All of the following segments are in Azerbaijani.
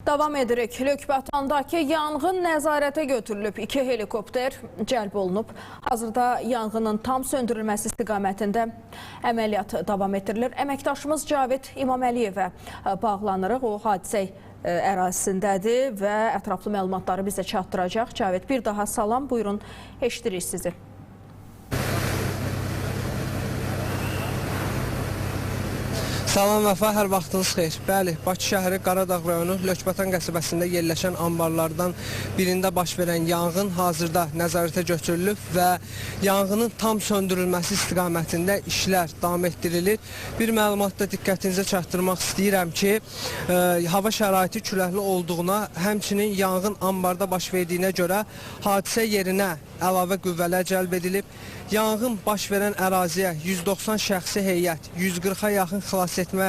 Davam edirik. Lökbatandakı yanğın nəzarətə götürülüb. 2 helikopter cəlb olunub. Hazırda yanğının tam söndürülməsi istiqamətində əməliyyat davam etdirilir. Əməkdaşımız Cavid İmaməliyevə bağlanırıq. O hadisə ərazisindədir və ətraflı məlumatları bizə çatdıracaq. Cavid, bir daha salam. Buyurun, eşidirik sizi. Salam Vəfa, hər vaxtınız xeyir. Bəli, Bakı şəhəri Qaradağ rayonu Lökbatan qəsəbəsində yerləşən anbarlardan birində baş verən yanğın hazırda nəzarətə götürülüb və yanğının tam söndürülməsi istiqamətində işlər davam etdirilir. Bir məlumatda diqqətinizə çatdırmaq istəyirəm ki, hava şəraiti küləkli olduğuna, həmçinin yanğın anbarda baş verdiyinə görə hadisə yerinə əlavə qüvvələr cəlb edilib. Yanğın baş verən əraziyə 190 şəxsi heyət, 140-a yaxın xilas etmə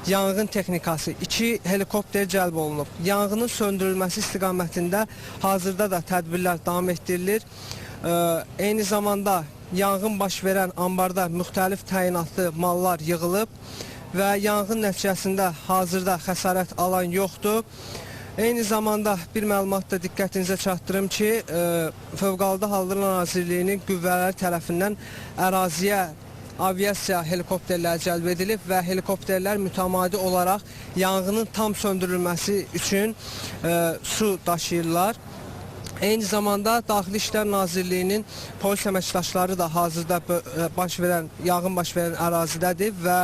yanğın texnikası, 2 helikopter cəlb olunub. Yanğının söndürülməsi istiqamətində hazırda da tədbirlər davam etdirilir. Eyni zamanda yanğın baş verən ambarda müxtəlif təyinatlı mallar yığılıb və yanğın nəticəsində hazırda xəsarət alan yoxdur. Eyni zamanda bir məlumatda diqqətinizə çatdırım ki, Fövqəladə Hallar Nazirliyinin qüvvələri tərəfindən əraziyə aviasiya helikopterləri cəlb edilib və helikopterlər mütəmadi olaraq yanğının tam söndürülməsi üçün su daşıyırlar. Eyni zamanda Daxili İşlər Nazirliyinin polis əməkdaşları da hazırda yanğın baş verən ərazidədir və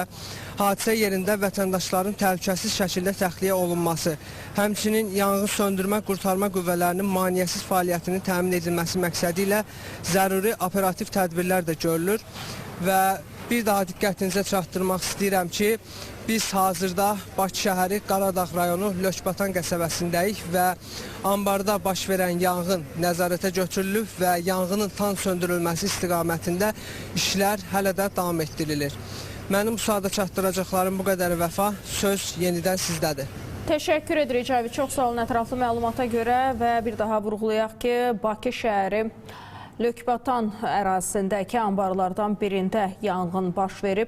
hadisə yerində vətəndaşların təhlükəsiz şəkildə təxliyə olunması, həmçinin yanğın söndürmə, qurtarma qüvvələrinin maneəsiz fəaliyyətinin təmin edilməsi məqsədi ilə zəruri operativ tədbirlər də görülür və bir daha diqqətinizə çatdırmaq istəyirəm ki, biz hazırda Bakı şəhəri Qaradağ rayonu Lökbatan qəsəbəsindəyik və ambarda baş verən yanğın nəzarətə götürülüb və yanğının tam söndürülməsi istiqamətində işlər hələ də davam etdirilir. Mənim bu sahada çatdıracaqlarım bu qədər Vəfa, söz yenidən sizdədir. Təşəkkür edirik Cavid, çox sağ olun ətraflı məlumata görə və bir daha vurğulayaq ki, Bakı şəhəri Lökbatan ərazisindəki anbarlardan birində yanğın baş verib.